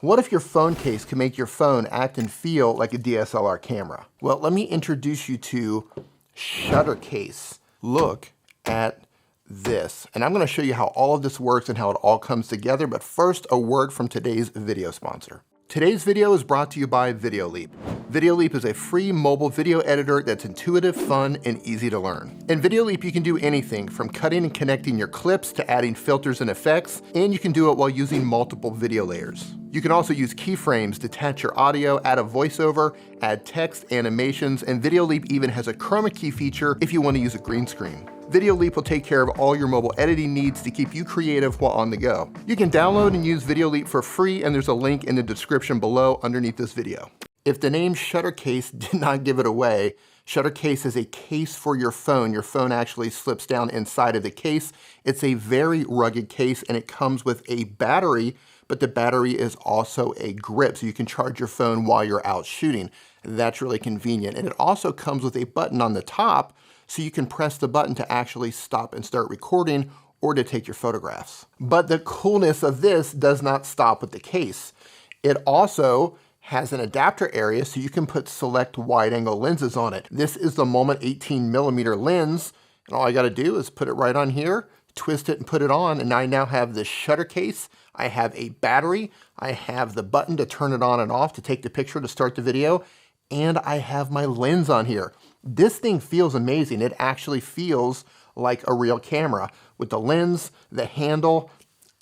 What if your phone case can make your phone act and feel like a DSLR camera? Well, let me introduce you to Shuttercase. Look at this. And I'm going to show you how all of this works and how it all comes together. But first, a word from today's video sponsor. Today's video is brought to you by VideoLeap. VideoLeap is a free mobile video editor that's intuitive, fun, and easy to learn. In VideoLeap, you can do anything from cutting and connecting your clips to adding filters and effects, and you can do it while using multiple video layers. You can also use keyframes, detach your audio, add a voiceover, add text, animations, and VideoLeap even has a chroma key feature if you want to use a green screen. VideoLeap will take care of all your mobile editing needs to keep you creative while on the go. You can download and use VideoLeap for free, and there's a link in the description below underneath this video. If the name Shuttercase did not give it away, Shuttercase is a case for your phone. Your phone actually slips down inside of the case. It's a very rugged case, and it comes with a battery, but the battery is also a grip, so you can charge your phone while you're out shooting. That's really convenient. And it also comes with a button on the top, so you can press the button to actually stop and start recording or to take your photographs. But the coolness of this does not stop with the case. It also has an adapter area so you can put select wide angle lenses on it. This is the Moment 18mm lens, and all I gotta do is put it right on here, twist it and put it on, and I now have this shutter case. I have a battery, I have the button to turn it on and off to take the picture to start the video, and I have my lens on here. This thing feels amazing. It actually feels like a real camera. With the lens, the handle,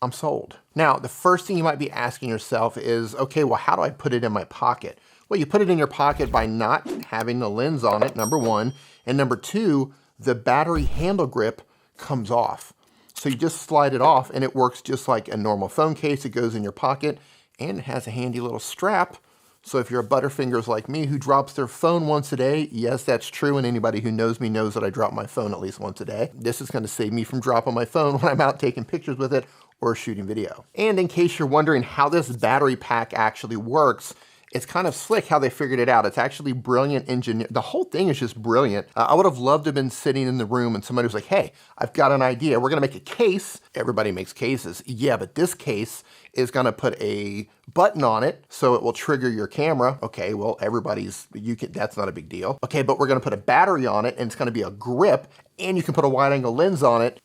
I'm sold. Now, the first thing you might be asking yourself is, okay, well, how do I put it in my pocket? Well, you put it in your pocket by not having the lens on it, number one. And number two, the battery handle grip comes off. So you just slide it off and it works just like a normal phone case. It goes in your pocket and it has a handy little strap. So if you're a butterfingers like me who drops their phone once a day, yes, that's true, and anybody who knows me knows that I drop my phone at least once a day. This is going to save me from dropping my phone when I'm out taking pictures with it or shooting video. And in case you're wondering how this battery pack actually works, it's kind of slick how they figured it out. It's actually brilliant engineering. The whole thing is just brilliant. I would have loved to have been sitting in the room and somebody was like, hey, I've got an idea. We're gonna make a case. Everybody makes cases. Yeah, but this case is gonna put a button on it so it will trigger your camera. Okay, well, that's not a big deal. Okay, but we're gonna put a battery on it and it's gonna be a grip and you can put a wide angle lens on it.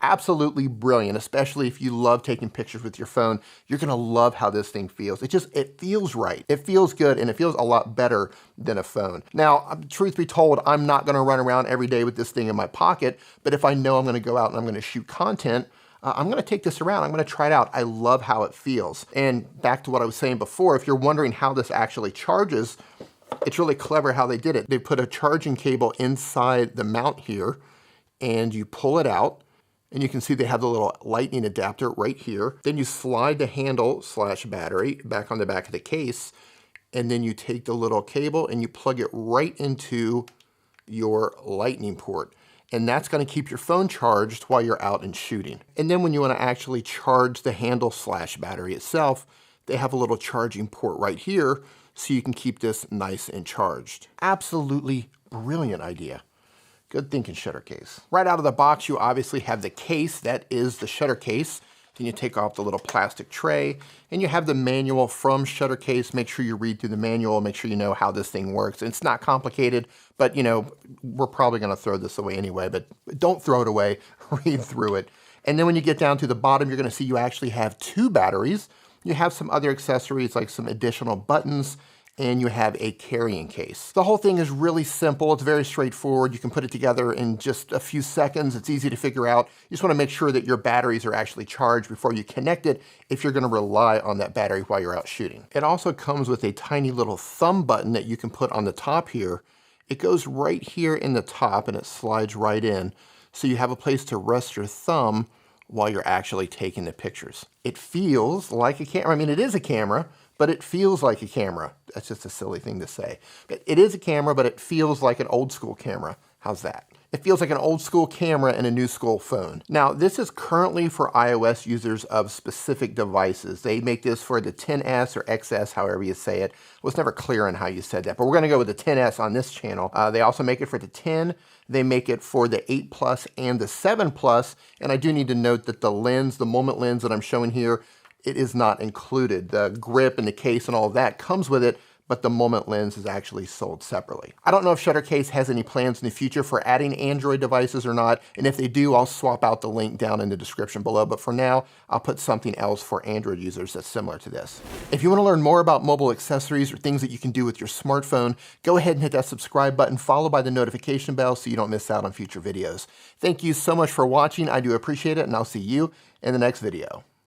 Absolutely brilliant, especially if you love taking pictures with your phone. You're gonna love how this thing feels. It feels right. It feels good, and it feels a lot better than a phone. Now, truth be told, I'm not gonna run around every day with this thing in my pocket, but if I know I'm gonna go out and I'm gonna shoot content, I'm gonna take this around, I'm gonna try it out. I love how it feels. And back to what I was saying before, if you're wondering how this actually charges, it's really clever how they did it. They put a charging cable inside the mount here, and you pull it out, and you can see they have the little lightning adapter right here. Then you slide the handle / battery back on the back of the case, and then you take the little cable and you plug it right into your lightning port. And that's gonna keep your phone charged while you're out and shooting. And then when you wanna actually charge the handle / battery itself, they have a little charging port right here so you can keep this nice and charged. Absolutely brilliant idea. Good thinking, Shuttercase. Right out of the box, you obviously have the case. That is the Shuttercase. Then you take off the little plastic tray, and you have the manual from Shuttercase. Make sure you read through the manual, make sure you know how this thing works. It's not complicated, but you know, we're probably gonna throw this away anyway, but don't throw it away, read through it. And then when you get down to the bottom, you're gonna see you actually have 2 batteries. You have some other accessories like some additional buttons, and you have a carrying case. The whole thing is really simple. It's very straightforward. You can put it together in just a few seconds. It's easy to figure out. You just want to make sure that your batteries are actually charged before you connect it if you're going to rely on that battery while you're out shooting. It also comes with a tiny little thumb button that you can put on the top here. It goes right here in the top and it slides right in. So you have a place to rest your thumb while you're actually taking the pictures. It feels like a camera. I mean, it is a camera, but it feels like a camera. That's just a silly thing to say. It is a camera, but it feels like an old school camera. How's that? It feels like an old school camera and a new school phone. Now, this is currently for iOS users of specific devices. They make this for the XS or XS, however you say it. I was never clear on how you said that, but we're gonna go with the XS on this channel. They also make it for the 10. They make it for the 8 Plus and the 7 Plus. And I do need to note that the lens, the Moment lens that I'm showing here, it is not included. The grip and the case and all of that comes with it, but the Moment lens is actually sold separately. I don't know if Shuttercase has any plans in the future for adding Android devices or not, and if they do, I'll swap out the link down in the description below, but for now, I'll put something else for Android users that's similar to this. If you want to learn more about mobile accessories or things that you can do with your smartphone, go ahead and hit that subscribe button, followed by the notification bell so you don't miss out on future videos. Thank you so much for watching. I do appreciate it, and I'll see you in the next video.